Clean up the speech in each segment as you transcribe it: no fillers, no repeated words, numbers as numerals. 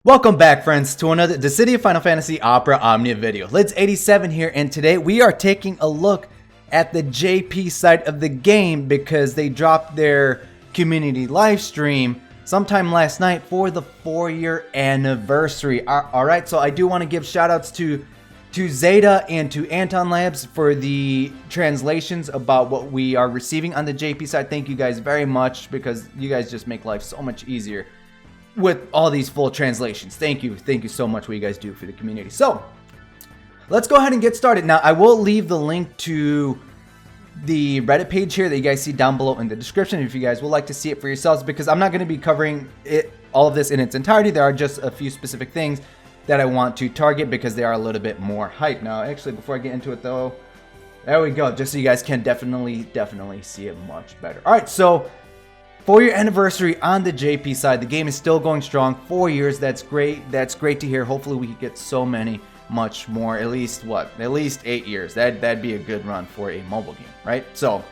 Welcome back, friends, to another The City of Final Fantasy Opera Omnia video. Lids87 here, and today we are taking a look at the JP side of the game because they dropped their community live stream sometime last night for the 4-year anniversary. Alright, so I do want to give shoutouts to Zeta and to Antonlabs for the translations about what we are receiving on the JP side. Thank you guys very much because you guys just make life so much easier with all these full translations. Thank you so much what you guys do for the community. So let's go ahead and get started. Now I will leave the link to the Reddit page here that you guys see down below in the description if you guys would like to see it for yourselves, because I'm not going to be covering all of this in its entirety. There are just a few specific things that I want to target because they are a little bit more hype. Now actually, before I get into it though, there we go, just so you guys can definitely see it much better. All right, so 4-year anniversary on the JP side. The game is still going strong. 4 years. That's great. That's great to hear. Hopefully we could get so much more. At least 8 years. That'd be a good run for a mobile game, right? So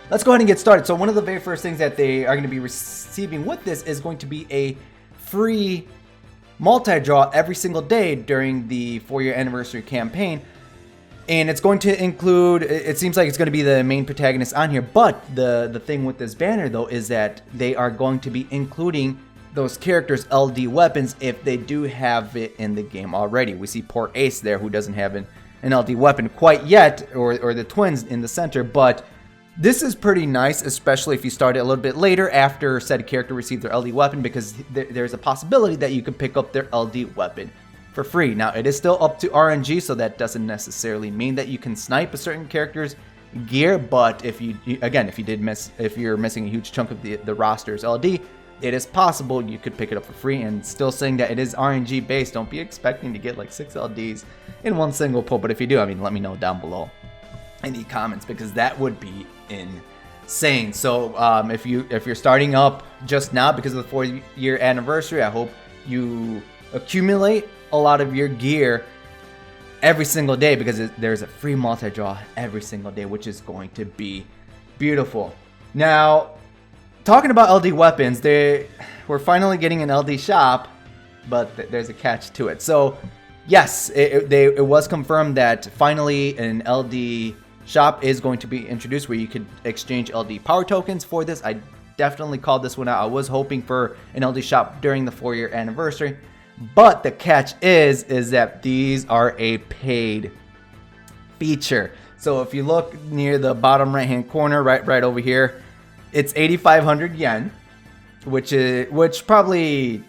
let's go ahead and get started. So one of the very first things that they are going to be receiving with this is going to be a free multi-draw every single day during the 4-year anniversary campaign. And it's going to include, it seems like it's going to be the main protagonist on here, but the thing with this banner though is that they are going to be including those characters' LD weapons if they do have it in the game already. We see poor Ace there who doesn't have an LD weapon quite yet, or the twins in the center, but this is pretty nice, especially if you start it a little bit later after said character received their LD weapon, because there's a possibility that you could pick up their LD weapon for free. Now it is still up to RNG, so that doesn't necessarily mean that you can snipe a certain character's gear, but if you're missing a huge chunk of the roster's LD, it is possible you could pick it up for free. And still saying that it is RNG based, don't be expecting to get like 6 LDs in one single pull, but if you do, I mean, let me know down below in the comments, because that would be insane. So if you're starting up just now because of the 4-year anniversary, I hope you accumulate a lot of your gear every single day, because there's a free multi-draw every single day, which is going to be beautiful. Now, talking about LD weapons, we're finally getting an LD shop, but there's a catch to it. So yes, it was confirmed that finally an LD shop is going to be introduced where you could exchange LD power tokens for this. I definitely called this one out. I was hoping for an LD shop during the 4-year anniversary. But the catch is that these are a paid feature. So if you look near the bottom right hand corner, right over here, it's 8,500 yen, which probably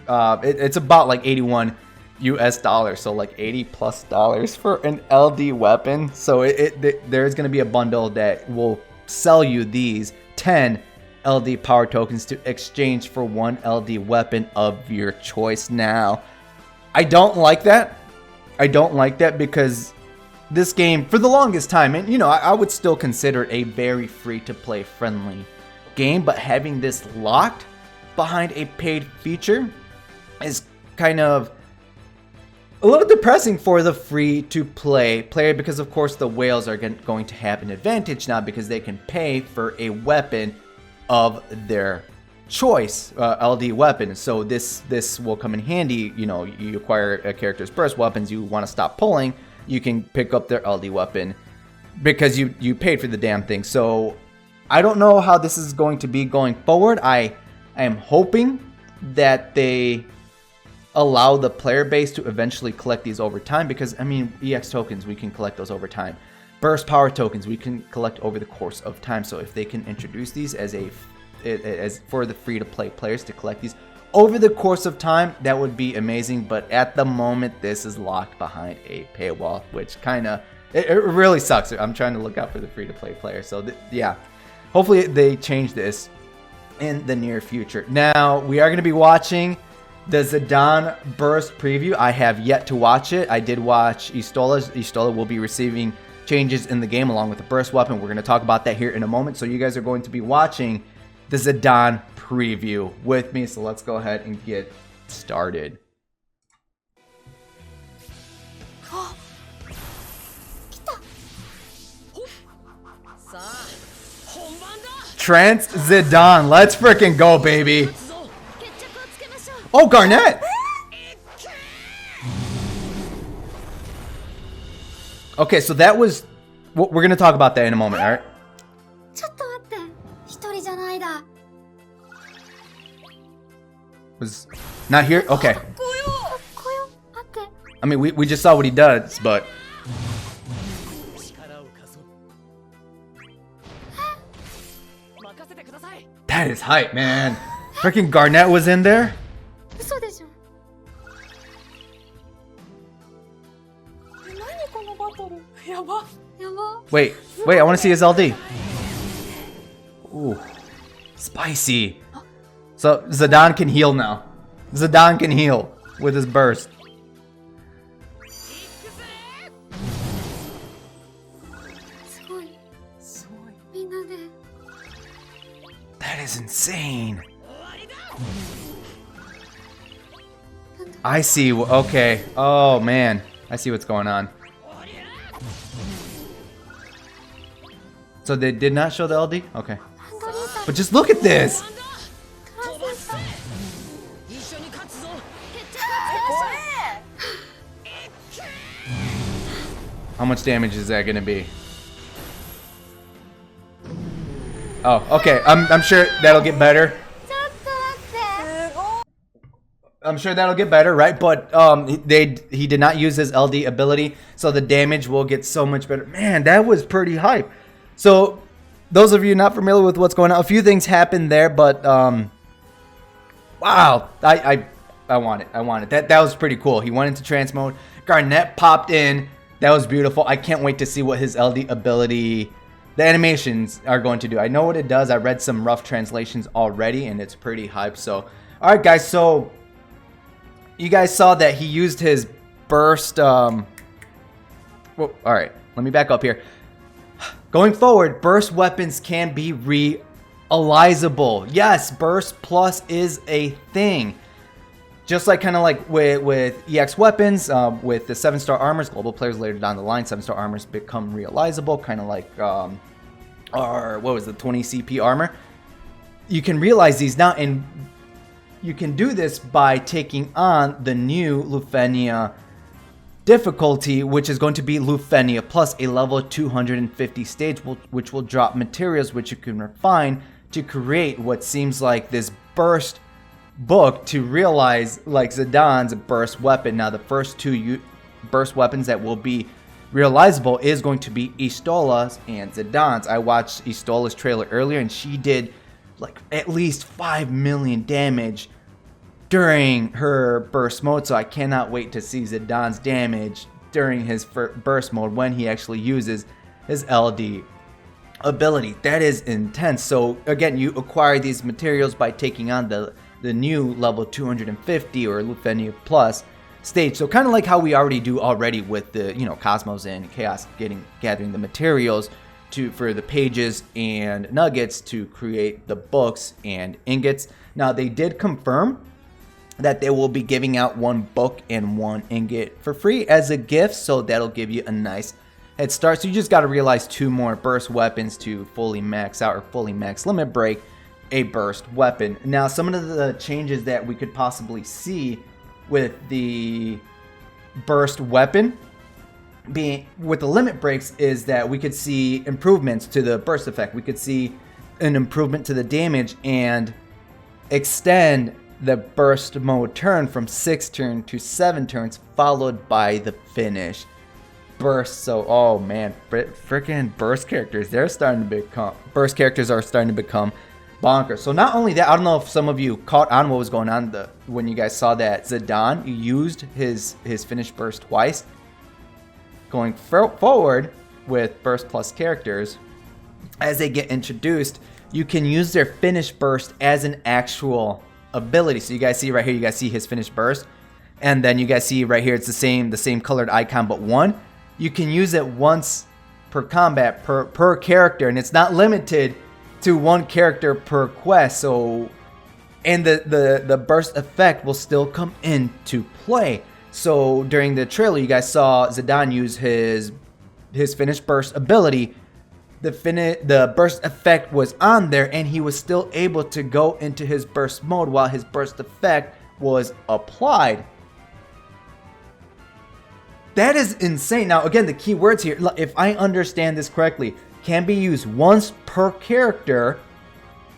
it's about like 81 US dollars, so like $80+ for an LD weapon. So there's going to be a bundle that will sell you these 10 LD power tokens to exchange for one LD weapon of your choice. Now, I don't like that. Because this game, for the longest time, and I would still consider it a very free-to-play friendly game, but having this locked behind a paid feature is kind of a little depressing for the free-to-play player, because of course the whales are going to have an advantage now because they can pay for a weapon of their choice, LD weapon. So this will come in handy. You acquire a character's burst weapons, you want to stop pulling, you can pick up their LD weapon because you paid for the damn thing. So I don't know how this is going to be going forward. I am hoping that they allow the player base to eventually collect these over time, because I mean, EX tokens, we can collect those over time. Burst power tokens we can collect over the course of time. So if they can introduce these as for the free-to-play players to collect these over the course of time, that would be amazing. But at the moment, this is locked behind a paywall, which kind of it really sucks. I'm trying to look out for the free-to-play players. So yeah, hopefully they change this in the near future. Now we are going to be watching the Zidane burst preview. I have yet to watch it. I did watch Istola's. Istola will be receiving changes in the game along with the burst weapon. We're going to talk about that here in a moment. So you guys are going to be watching the Zidane preview with me. So let's go ahead and get started. Trance Zidane. Let's freaking go, baby. Oh, Garnet. Okay, so that was... We're going to talk about that in a moment, alright? ちょっと待って。一人じゃないだ。 Was not here? Okay. こよ、待って。 I mean, we just saw what he does, but... That is hype, man. Freaking Garnet was in there? 嘘でしょ。何このバトル。やば。やば。 Wait, I want to see his LD. Ooh. Spicy. So, Zidane can heal now. Zidane can heal with his burst. すごい。すごい。みんなで。 That is insane. I see. Okay. Oh, man. I see what's going on. So they did not show the LD? Okay. But just look at this. How much damage is that going to be? Oh, okay. I'm sure that'll get better. I'm sure that'll get better, right? But he did not use his LD ability, so the damage will get so much better. Man, that was pretty hype. So those of you not familiar with what's going on, a few things happened there, but wow, I want it. I want it. That was pretty cool. He went into trance mode. Garnet popped in. That was beautiful. I can't wait to see what his LD ability, the animations are going to do. I know what it does. I read some rough translations already, and it's pretty hype. So, all right, guys. So you guys saw that he used his burst. Well, all right, let me back up here. Going forward, burst weapons can be realizable. Yes, burst plus is a thing. Just like kind of like with EX weapons, with the 7-star armors, global players later down the line, 7-star armors become realizable, kind of like our, what was the 20 CP armor. You can realize these now, and you can do this by taking on the new Lufenia difficulty, which is going to be Lufenia plus a level 250 stage, which will drop materials which you can refine to create what seems like this burst book to realize like Zidane's burst weapon. Now the first two burst weapons that will be realizable is going to be Istola's and Zidane's. I watched Istola's trailer earlier and she did like at least 5 million damage during her burst mode, so I cannot wait to see Zidane's damage during his burst mode when he actually uses his LD ability. That is intense. So again, you acquire these materials by taking on the new level 250 or Lufenia plus stage. So kind of like how we already do already with the, you know, Cosmos and Chaos gathering the materials for the pages and nuggets to create the books and ingots. Now they did confirm that they will be giving out 1 book and 1 ingot for free as a gift, so that'll give you a nice head start. So you just got to realize 2 more burst weapons to fully max out or fully max limit break a burst weapon. Now some of the changes that we could possibly see with the burst weapon being with the limit breaks is that we could see improvements to the burst effect. We could see an improvement to the damage and extend the burst mode turn from 6 turns to 7 turns, followed by the finish burst. So, oh man, freaking burst characters, are starting to become bonkers. So not only that, I don't know if some of you caught on what was going on when you guys saw that Zidane used his finish burst twice. Going forward with burst plus characters, as they get introduced, you can use their finish burst as an actual ability. So you guys see right here, you guys see his finish burst, and then you guys see right here, it's the same colored icon, but 1. You can use it once per combat per character, and it's not limited to 1 character per quest. So, and the burst effect will still come into play. So during the trailer, you guys saw Zidane use his finish burst ability. The burst effect was on there, and he was still able to go into his burst mode while his burst effect was applied. That is insane. Now, again, the key words here, if I understand this correctly, can be used once per character,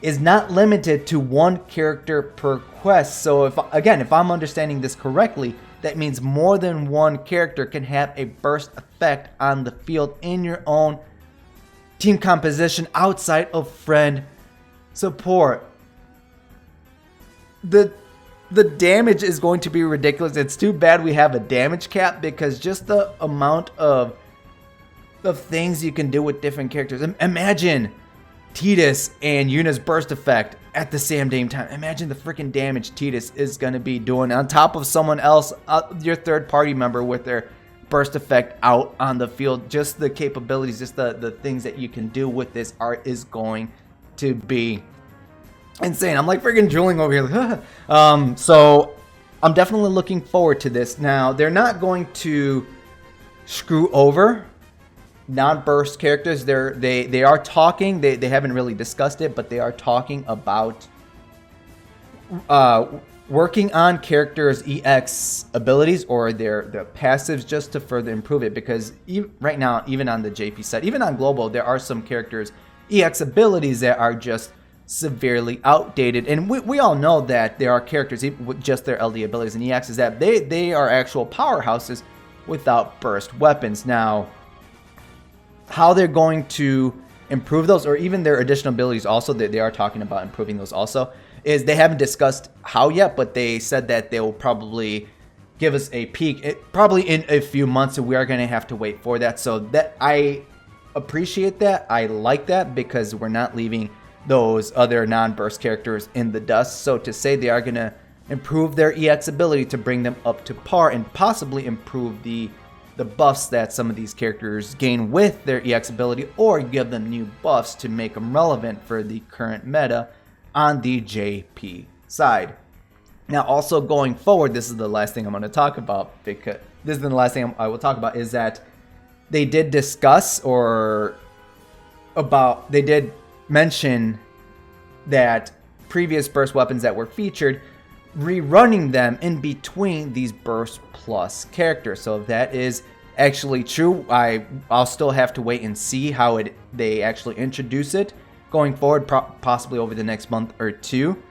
is not limited to one character per quest. So if I'm understanding this correctly, that means more than one character can have a burst effect on the field in your own team composition outside of friend support. The damage is going to be ridiculous. It's too bad we have a damage cap, because just the amount of things you can do with different characters. Imagine Tidus and Yuna's burst effect at the same damn time. Imagine the freaking damage Tidus is going to be doing on top of someone else, your third party member, with their burst effect out on the field. Just the capabilities, just the things that you can do with this art is going to be insane. I'm like freaking drooling over here. So I'm definitely looking forward to this. Now, they're not going to screw over non-burst characters. They are talking. They haven't really discussed it, but they are talking about working on characters' EX abilities or their passives, just to further improve it. Because right now, even on the JP side, even on global, there are some characters' EX abilities that are just severely outdated. And we all know that there are characters with just their LD abilities and EXs that they are actual powerhouses without burst weapons. Now, how they're going to improve those, or even their additional abilities also, that they are talking about improving those also, is they haven't discussed how yet, but they said that they will probably give us a peek, probably in a few months, and we are going to have to wait for that. So that, I appreciate that. I like that, because we're not leaving those other non-burst characters in the dust. So to say they are going to improve their EX ability to bring them up to par, and possibly improve the buffs that some of these characters gain with their EX ability, or give them new buffs to make them relevant for the current meta on the JP side. Now, also going forward, this is the last thing I'm going to talk about, because this is the last thing I will talk about, is that they did discuss, they did mention that previous burst weapons that were featured, rerunning them in between these burst plus characters. So if that is actually true, I'll still have to wait and see how they actually introduce it going forward, possibly over the next month or two,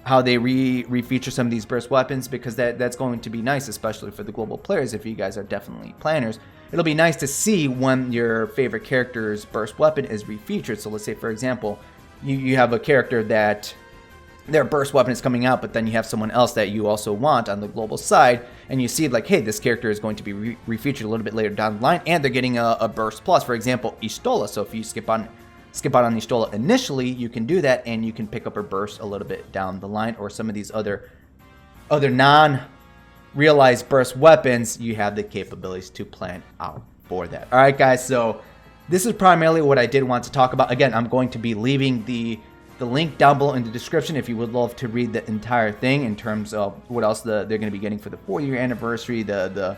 how they refeature some of these burst weapons, because that's going to be nice, especially for the global players. If you guys are definitely planners, it'll be nice to see when your favorite character's burst weapon is refeatured. So let's say, for example, you have a character that their burst weapon is coming out, but then you have someone else that you also want on the global side, and you see like, hey, this character is going to be refeatured a little bit later down the line, and they're getting a burst plus, for example, Y'shtola. So if you skip out on Y'shtola initially, you can do that, and you can pick up her burst a little bit down the line, or some of these other non-realized burst weapons. You have the capabilities to plan out for that. All right, guys, so this is primarily what I did want to talk about. Again, I'm going to be leaving the link down below in the description if you would love to read the entire thing, in terms of what else they're going to be getting for the 4-year anniversary, the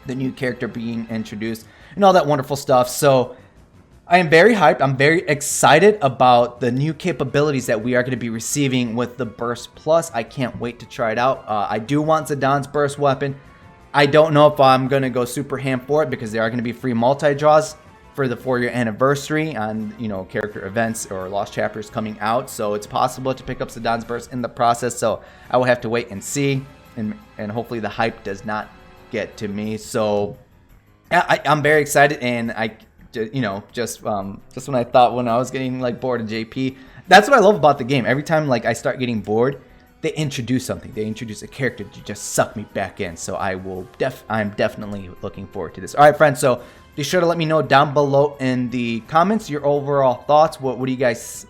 new character being introduced, and all that wonderful stuff. So I am very hyped. I'm very excited about the new capabilities that we are going to be receiving with the Burst Plus. I can't wait to try it out. I do want Zidane's burst weapon. I don't know if I'm going to go super ham for it, because there are going to be free multi-draws for the 4-year anniversary on, character events or lost chapters coming out. So it's possible to pick up Zidane's burst in the process. So I will have to wait and see, and hopefully the hype does not get to me. So I'm very excited, and just when I thought, when I was getting bored of JP, that's what I love about the game. Every time I start getting bored, they introduce something. They introduce a character to just suck me back in. So I'm definitely looking forward to this. All right, friends. So be sure to let me know down below in the comments your overall thoughts. What do you guys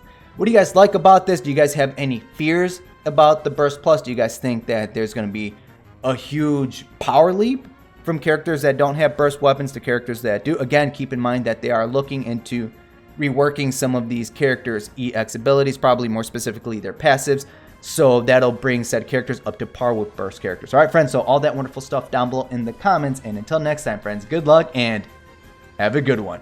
like about this? Do you guys have any fears about the Burst Plus? Do you guys think that there's going to be a huge power leap from characters that don't have burst weapons to characters that do? Again, keep in mind that they are looking into reworking some of these characters' EX abilities, probably more specifically their passives. So that'll bring said characters up to par with burst characters. All right, friends. So all that wonderful stuff down below in the comments. And until next time, friends, good luck and have a good one.